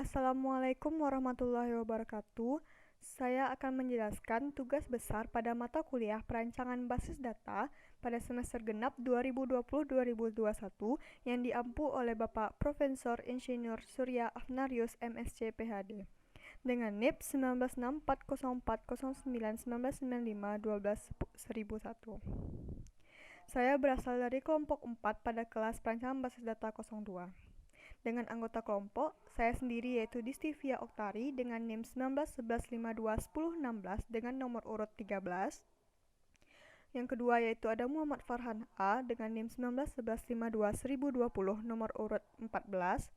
Assalamualaikum warahmatullahi wabarakatuh. Saya akan menjelaskan tugas besar pada mata kuliah Perancangan Basis Data pada semester genap 2020-2021 yang diampu oleh Bapak Profesor Insinyur Surya Afnarius MSc PhD dengan NIP 196404091995121001. Saya berasal dari kelompok 4 pada kelas Perancangan Basis Data 02. Dengan anggota kelompok, saya sendiri yaitu Distivia Oktari dengan NIM 1911521016 dengan nomor urut 13. Yang kedua yaitu ada Muhammad Farhan A dengan NIM 1911521020 nomor urut 14.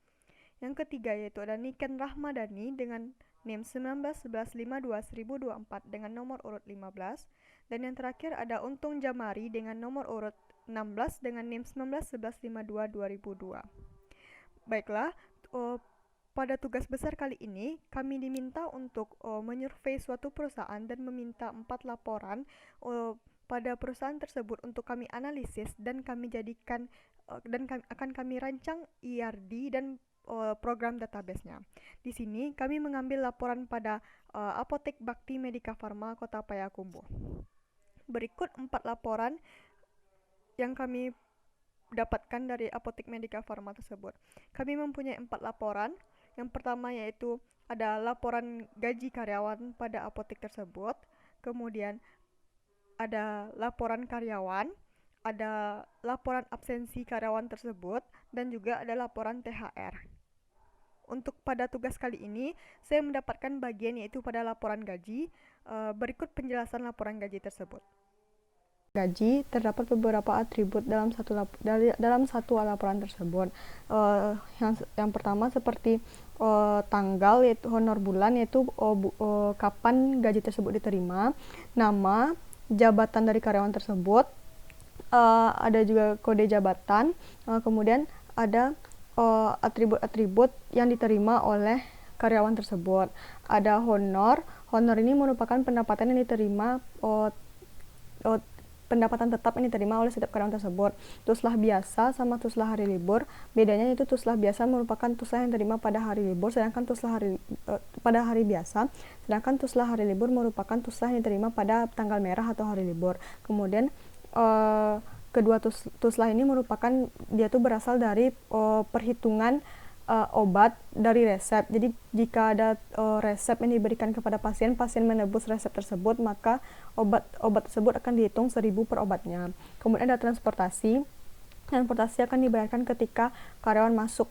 Yang ketiga yaitu ada Niken Rahmadani dengan NIM 1911521024 dengan nomor urut 15. Dan yang terakhir ada Untung Jamari dengan nomor urut 16 dengan NIM 1911522002. Baiklah, pada tugas besar kali ini kami diminta untuk menyurvei suatu perusahaan dan meminta 4 laporan pada perusahaan tersebut untuk kami analisis dan kami jadikan akan kami rancang ERD dan program database-nya. Di sini kami mengambil laporan pada Apotek Bakti Medika Farma Kota Payakumbuh. Berikut 4 laporan yang kami dapatkan dari Apotek Medika Farma tersebut. Kami mempunyai 4 laporan. Yang pertama yaitu ada laporan gaji karyawan pada apotek tersebut. Kemudian ada laporan karyawan, ada laporan absensi karyawan tersebut, dan juga ada laporan THR. Untuk pada tugas kali ini, saya mendapatkan bagian yaitu pada laporan gaji. Berikut penjelasan laporan gaji tersebut. Gaji terdapat beberapa atribut dalam satu laporan tersebut. Yang pertama seperti tanggal yaitu honor bulan yaitu kapan gaji tersebut diterima, nama, jabatan dari karyawan tersebut, ada juga kode jabatan, kemudian ada atribut-atribut yang diterima oleh karyawan tersebut. Ada honor. Honor ini merupakan pendapatan yang diterima pendapatan tetap yang diterima oleh setiap karyawan tersebut. Tuslah biasa sama tuslah hari libur. Bedanya itu tuslah biasa merupakan tuslah yang diterima pada hari libur, sedangkan pada hari biasa, sedangkan tuslah hari libur merupakan tuslah yang diterima pada tanggal merah atau hari libur. Kemudian kedua tuslah ini merupakan dia tuh berasal dari perhitungan obat dari resep. Jadi jika ada resep yang diberikan kepada pasien menebus resep tersebut, maka obat tersebut akan dihitung 1.000 per obatnya. Kemudian ada transportasi akan dibayarkan ketika karyawan masuk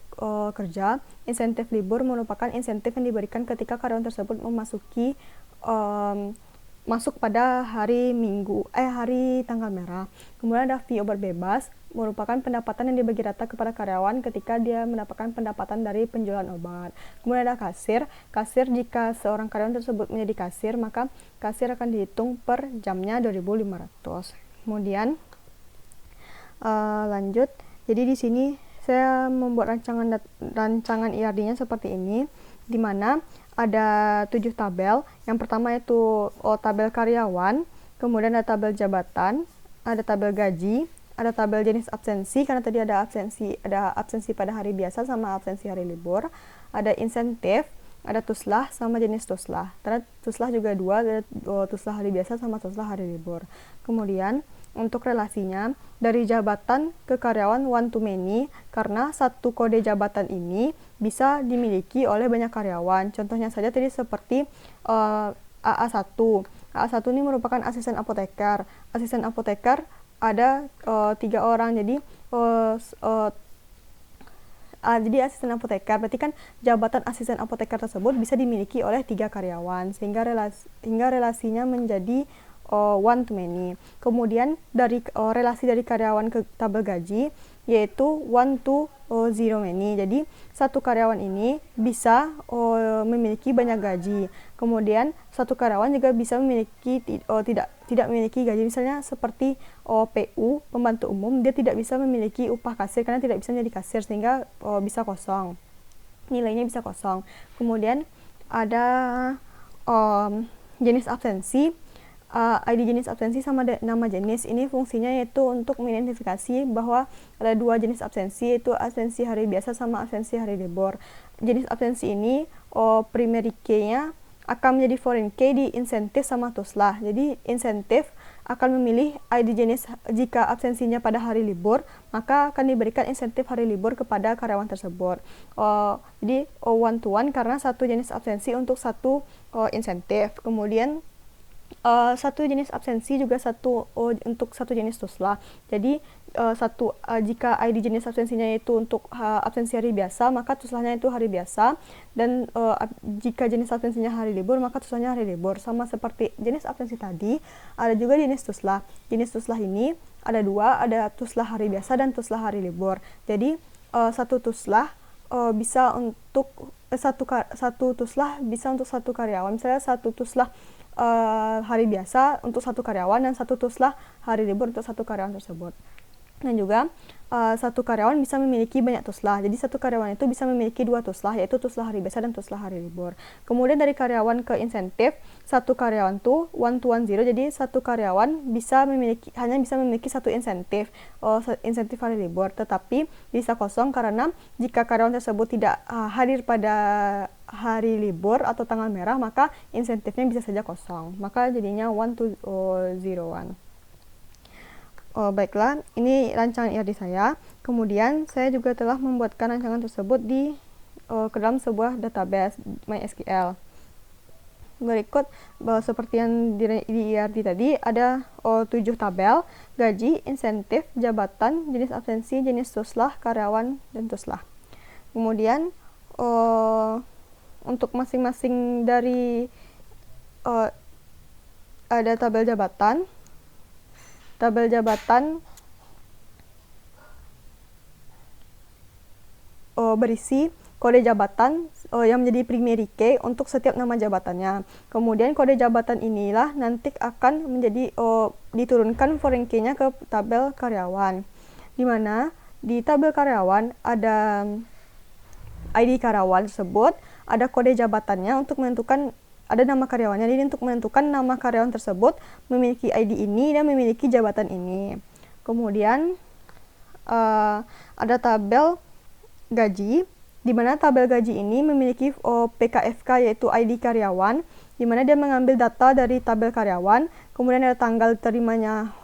kerja. Insentif libur merupakan insentif yang diberikan ketika karyawan tersebut masuk pada hari tanggal merah. Kemudian ada fee obat bebas, merupakan pendapatan yang dibagi rata kepada karyawan ketika dia mendapatkan pendapatan dari penjualan obat. Kemudian ada kasir. Kasir, jika seorang karyawan tersebut menjadi kasir, maka kasir akan dihitung per jamnya 2.500. Kemudian lanjut. Jadi di sini saya membuat rancangan ERD-nya seperti ini, di mana ada 7 tabel. Yang pertama itu tabel karyawan, kemudian ada tabel jabatan, ada tabel gaji, ada tabel jenis absensi karena tadi ada absensi pada hari biasa sama absensi hari libur, ada insentif, ada tuslah sama jenis tuslah. Karena tuslah juga 2, ada tuslah hari biasa sama tuslah hari libur. Kemudian untuk relasinya dari jabatan ke karyawan one to many, karena satu kode jabatan ini bisa dimiliki oleh banyak karyawan. Contohnya saja tadi seperti AA1. AA1 ini merupakan asisten apoteker. Asisten apoteker ada 3 orang. Jadi asisten apoteker berarti kan jabatan asisten apoteker tersebut bisa dimiliki oleh 3 karyawan, sehingga relasinya menjadi one to many. Kemudian dari relasi dari karyawan ke tabel gaji yaitu one to zero many. Jadi satu karyawan ini bisa memiliki banyak gaji. Kemudian satu karyawan juga bisa memiliki tidak memiliki gaji. Misalnya seperti PU, pembantu umum, dia tidak bisa memiliki upah kasir karena tidak bisa menjadi kasir, sehingga bisa kosong. Nilainya bisa kosong. Kemudian ada jenis absensi. ID jenis absensi sama nama jenis ini fungsinya yaitu untuk mengidentifikasi bahwa ada 2 jenis absensi, yaitu absensi hari biasa sama absensi hari libur. jenis absensi ini primary key-nya akan menjadi foreign key di insentif sama tuslah. Jadi insentif akan memilih ID jenis jika absensinya pada hari libur, maka akan diberikan insentif hari libur kepada karyawan tersebut. Jadi one to one karena satu jenis absensi untuk satu insentif. Kemudian satu jenis absensi juga untuk satu jenis tuslah. Jadi jika ID jenis absensinya itu untuk absensi hari biasa, maka tuslahnya itu hari biasa, dan jika jenis absensinya hari libur, maka tuslahnya hari libur. Sama seperti jenis absensi tadi, ada juga jenis tuslah. Jenis tuslah ini ada dua, ada tuslah hari biasa dan tuslah hari libur. Jadi satu tuslah bisa untuk satu tuslah bisa untuk satu karyawan. Misalnya satu tuslah hari biasa untuk satu karyawan dan satu tuslah hari libur untuk satu karyawan tersebut. Dan juga satu karyawan bisa memiliki banyak tuslah. Jadi satu karyawan itu bisa memiliki dua tuslah, yaitu tuslah hari biasa dan tuslah hari libur. Kemudian dari karyawan ke insentif, satu karyawan tuh one to one zero. Jadi satu karyawan hanya bisa memiliki satu insentif, insentif hari libur. Tetapi bisa kosong karena jika karyawan tersebut tidak hadir pada hari libur atau tanggal merah, maka insentifnya bisa saja kosong. Maka jadinya 1201. Baiklah, ini rancangan IRD saya. Kemudian saya juga telah membuatkan rancangan tersebut ke dalam sebuah database MySQL. Berikut seperti yang di IRD tadi, ada 7 tabel: gaji, insentif, jabatan, jenis absensi, jenis tuslah, karyawan, dan tuslah. Kemudian untuk masing-masing dari ada tabel jabatan. Tabel jabatan berisi kode jabatan yang menjadi primary key untuk setiap nama jabatannya. Kemudian kode jabatan inilah nanti akan menjadi diturunkan foreign key-nya ke tabel karyawan. Di mana di tabel karyawan ada ID karyawan tersebut, ada kode jabatannya untuk menentukan ada nama karyawannya. Jadi untuk menentukan nama karyawan tersebut memiliki ID ini dan memiliki jabatan ini. Kemudian ada tabel gaji, di mana tabel gaji ini memiliki PKFK, yaitu ID karyawan, di mana dia mengambil data dari tabel karyawan. Kemudian ada tanggal terimanya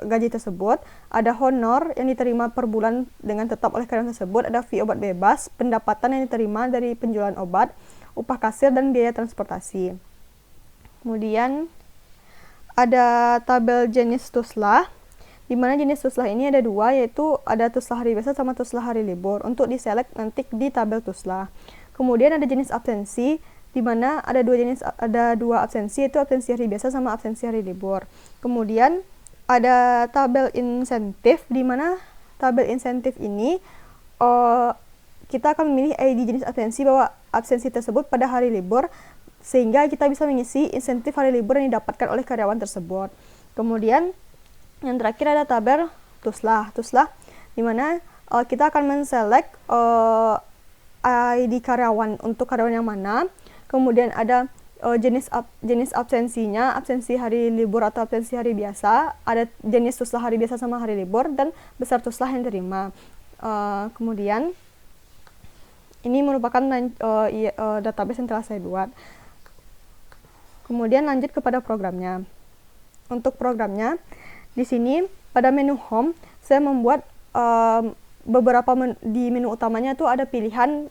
gaji tersebut, ada honor yang diterima per bulan dengan tetap oleh karyawan tersebut, ada fee obat bebas, pendapatan yang diterima dari penjualan obat, upah kasir, dan biaya transportasi. Kemudian ada tabel jenis tuslah, di mana jenis tuslah ini ada dua, yaitu ada tuslah hari biasa sama tuslah hari libur. Untuk diselect nanti di tabel tuslah. Kemudian ada jenis absensi, di mana ada dua absensi, yaitu absensi hari biasa sama absensi hari libur. Kemudian ada tabel insentif, di mana tabel insentif ini kita akan memilih ID jenis absensi bahwa absensi tersebut pada hari libur, sehingga kita bisa mengisi insentif hari libur yang didapatkan oleh karyawan tersebut. Kemudian yang terakhir ada tabel tuslah, di mana kita akan men-select ID karyawan untuk karyawan yang mana. Kemudian ada jenis absensinya, absensi hari libur atau absensi hari biasa, ada jenis tuslah hari biasa sama hari libur, dan besar tuslah yang diterima. Kemudian ini merupakan database yang telah saya buat. Kemudian lanjut kepada programnya. Untuk programnya, di sini pada menu home saya membuat di menu utamanya itu ada pilihan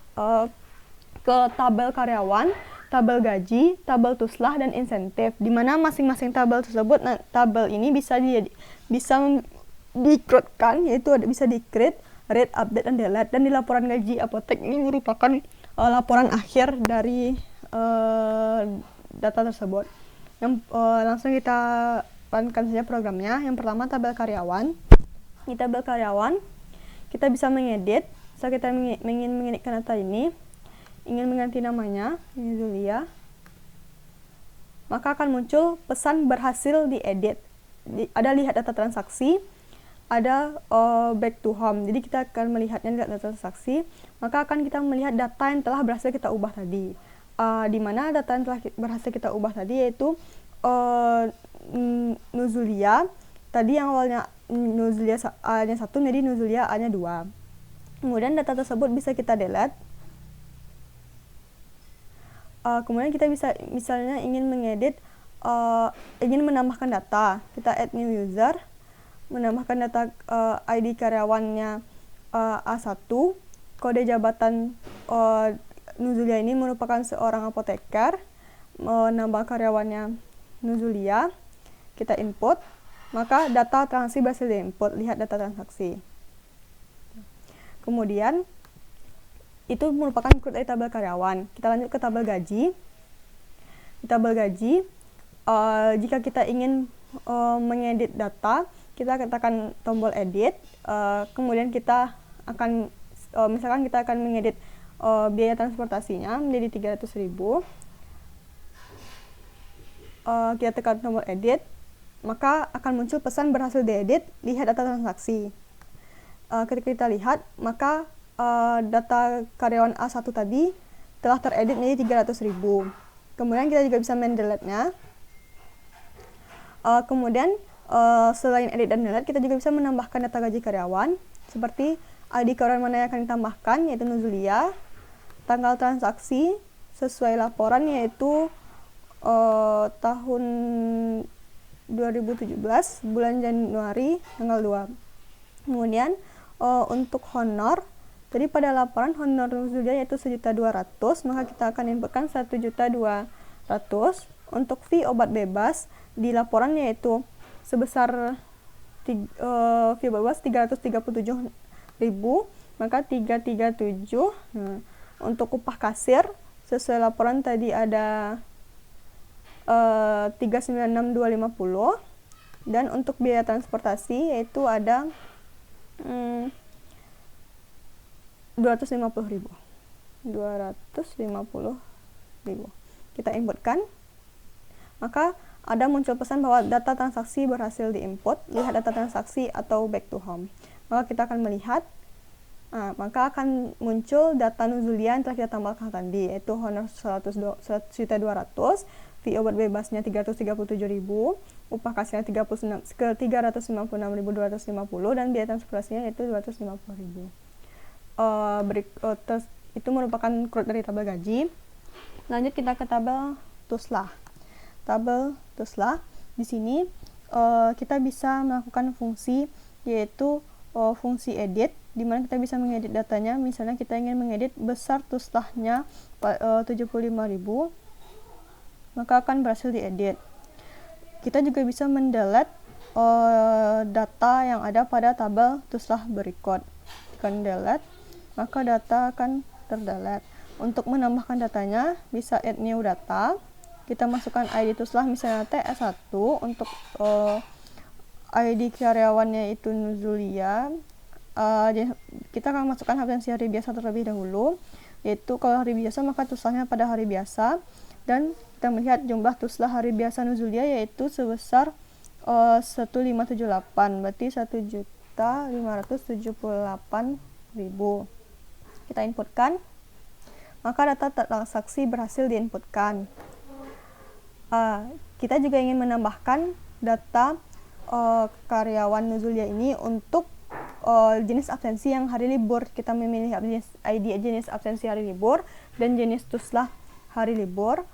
ke tabel karyawan, tabel gaji, tabel tuslah, dan insentif. Di mana masing-masing tabel tersebut, tabel ini bisa di-create-kan, yaitu bisa di-create, read, update, dan delete. Dan di laporan gaji apotek ini merupakan laporan akhir dari data tersebut. Langsung kita runkan saja programnya. Yang pertama tabel karyawan. Di tabel karyawan kita bisa mengedit. So kita ingin mengeditkan data ini, ingin mengganti namanya, ini Zulia, maka akan muncul pesan berhasil diedit. Ada lihat data transaksi, ada back to home. Jadi kita akan melihatnya di data transaksi, maka akan kita melihat data yang telah berhasil kita ubah tadi. Di mana data yang telah berhasil kita ubah tadi yaitu Nuzulia. Tadi yang awalnya Nuzulia A-nya 1 menjadi Nuzulia A-nya 2. Kemudian data tersebut bisa kita delete. Kemudian kita bisa misalnya ingin mengedit, ingin menambahkan data, kita add new user, menambahkan data ID karyawannya A1, kode jabatan Nuzulia ini merupakan seorang apoteker, menambah karyawannya Nuzulia, kita input, maka data transaksi berhasil diinput, lihat data transaksi. Kemudian itu merupakan ikut dari tabel karyawan. Kita lanjut ke tabel gaji. Di tabel gaji, jika kita ingin mengedit data, kita tekan tombol edit, kemudian kita akan misalkan kita akan mengedit biaya transportasinya menjadi 300.000. Kita tekan tombol edit, maka akan muncul pesan berhasil diedit, lihat data transaksi. Ketika kita lihat, maka data karyawan A1 tadi telah teredit menjadi 300.000. Kemudian kita juga bisa mendelete-nya. Kemudian selain edit dan delete, kita juga bisa menambahkan data gaji karyawan seperti ID karyawan mana yang akan ditambahkan, yaitu Nuzulia, tanggal transaksi sesuai laporan yaitu tahun 2017 bulan Januari tanggal 2. Kemudian untuk honor, jadi pada laporan honor Nuzulia yaitu 1.200.000, maka kita akan inputkan 1.200.000. Untuk fee obat bebas di laporan yaitu sebesar fee bebas 337.000, maka 337. Untuk upah kasir sesuai laporan tadi ada 396.250, dan untuk biaya transportasi yaitu ada 250.000. Kita inputkan, maka ada muncul pesan bahwa data transaksi berhasil diinput, lihat data transaksi atau back to home. Maka kita akan melihat, maka akan muncul data Nuzulia yang telah kita tambahkan tadi, yaitu honor 100.200, fee obat bebasnya 337.000, upah kasirnya 356.250, dan biaya transportasinya yaitu 250.000. Itu merupakan CRUD dari tabel gaji. Lanjut kita ke tabel Tuslah. Tabel Tuslah, di sini kita bisa melakukan fungsi yaitu fungsi edit, di mana kita bisa mengedit datanya. Misalnya kita ingin mengedit besar Tuslahnya 75.000, maka akan berhasil diedit. Kita juga bisa mendelete data yang ada pada tabel Tuslah berikut. Tekan delete, maka data akan terdelete. Untuk menambahkan datanya, bisa add new data. Kita masukkan ID Tuslah misalnya TS1, untuk ID karyawannya itu Nuzulia. Kita akan masukkan absensi hari biasa terlebih dahulu, yaitu kalau hari biasa maka Tuslahnya pada hari biasa, dan kita melihat jumlah Tuslah hari biasa Nuzulia yaitu sebesar 1578, berarti 1.578.000. Kita inputkan, maka data transaksi berhasil diinputkan. Kita juga ingin menambahkan data karyawan Nuzulia ini untuk jenis absensi yang hari libur. Kita memilih ID jenis absensi hari libur dan jenis Tuslah hari libur,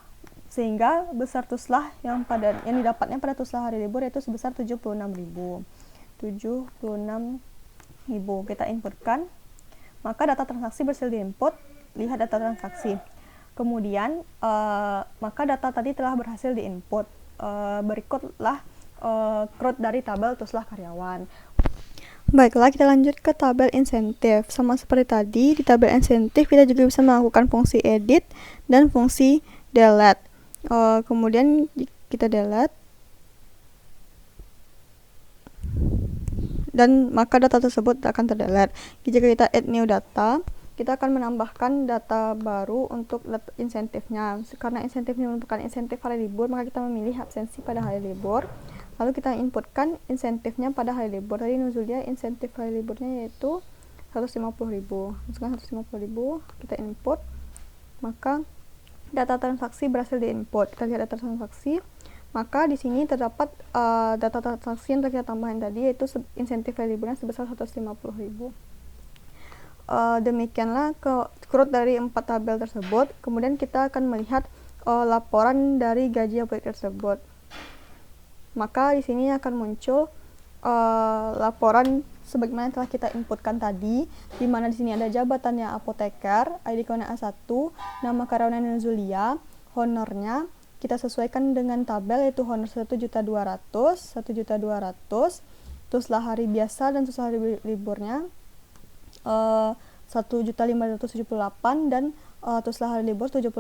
sehingga besar Tuslah yang didapatnya pada Tuslah hari libur yaitu sebesar 76.000. Kita inputkan, maka data transaksi berhasil diinput, lihat data transaksi. Kemudian maka data tadi telah berhasil diinput. Berikutlah CRUD dari tabel Tuslah karyawan. Baiklah, kita lanjut ke tabel insentif. Sama seperti tadi, di tabel insentif kita juga bisa melakukan fungsi edit dan fungsi delete. Kemudian kita delete, dan maka data tersebut akan terdelete. Jika kita add new data, kita akan menambahkan data baru untuk insentifnya. Karena insentifnya merupakan insentif hari libur, maka kita memilih absensi pada hari libur. Lalu kita inputkan insentifnya pada hari libur. Tadi Nuzulia insentif hari liburnya yaitu 150.000. Masukkan 150.000, kita input, maka data transaksi berhasil diinput. Kita lihat data transaksi, maka di sini terdapat data transaksi yang telah kita tambahin tadi, yaitu insentif hari liburnya sebesar 150.000. Demikianlah CRUD dari 4 tabel tersebut. Kemudian kita akan melihat laporan dari gaji objek tersebut. Maka di sini akan muncul laporan sebagaimana telah kita inputkan tadi, di mana di sini ada jabatannya apoteker, ID kawannya A1, nama karyawannya Zulia, honornya kita sesuaikan dengan tabel, yaitu honor 1.200.000, 1.200.000, teruslah hari biasa dan terus hari liburnya 1.578, dan teruslah hari libur 76.000,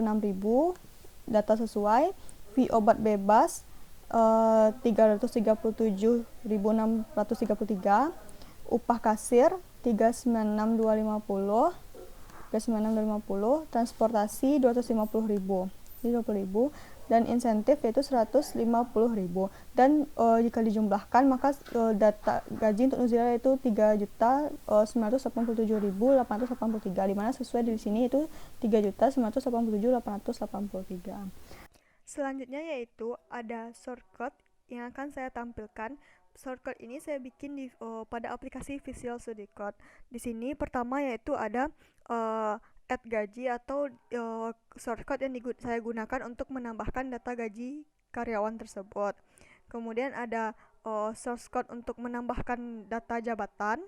data sesuai, fee obat bebas 337.633, upah kasir 396.250, transportasi 250.000, jadi 20.000, dan insentif yaitu 150.000. Dan jika dijumlahkan maka data gaji untuk Nuzila yaitu 3.987.883, di mana sesuai di sini itu 3.987.883. Selanjutnya yaitu ada shortcut yang akan saya tampilkan. Shortcut ini saya bikin pada aplikasi Visual Studio Code. Di sini pertama yaitu ada add gaji atau shortcut yang saya gunakan untuk menambahkan data gaji karyawan tersebut. Kemudian ada shortcut untuk menambahkan data jabatan,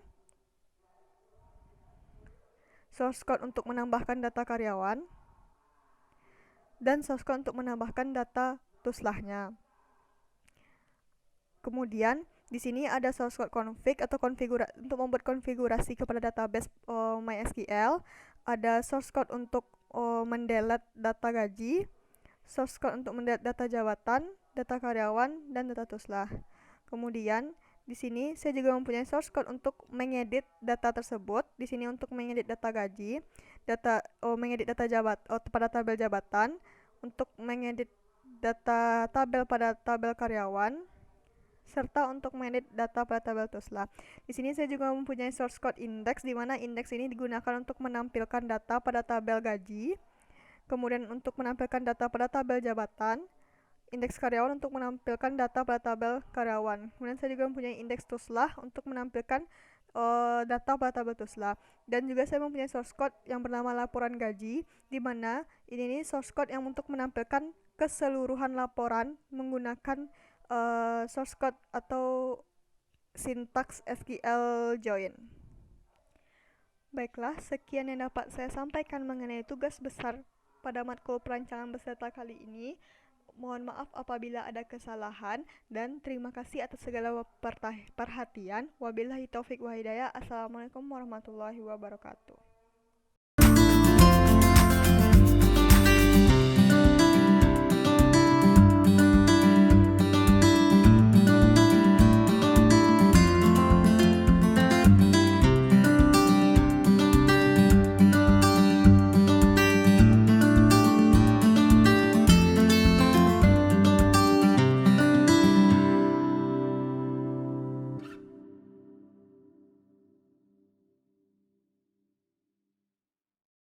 shortcut untuk menambahkan data karyawan, dan shortcut untuk menambahkan data tuslahnya. Kemudian di sini ada shortcut config atau untuk membuat konfigurasi kepada database MySQL. Ada shortcut untuk mendelete data gaji, shortcut untuk mendelete data jabatan, data karyawan, dan data tuslah. Kemudian di sini saya juga mempunyai shortcut untuk mengedit data tersebut. Di sini untuk mengedit data gaji, mengedit data pada tabel jabatan, untuk mengedit data tabel pada tabel karyawan, serta untuk mengedit data pada tabel tuslah. Di sini saya juga mempunyai source code index, di mana indeks ini digunakan untuk menampilkan data pada tabel gaji, kemudian untuk menampilkan data pada tabel jabatan, indeks karyawan untuk menampilkan data pada tabel karyawan. Kemudian saya juga mempunyai indeks tuslah untuk menampilkan data pada tabel tuslah. Dan juga saya mempunyai source code yang bernama laporan gaji, di mana ini source code yang untuk menampilkan keseluruhan laporan menggunakan source code atau sintaks SQL join. Baiklah, sekian yang dapat saya sampaikan mengenai tugas besar pada matkul perancangan peserta kali ini. Mohon maaf apabila ada kesalahan, dan terima kasih atas segala perhatian. Wabillahi taufik wa hidayah. Assalamualaikum warahmatullahi wabarakatuh.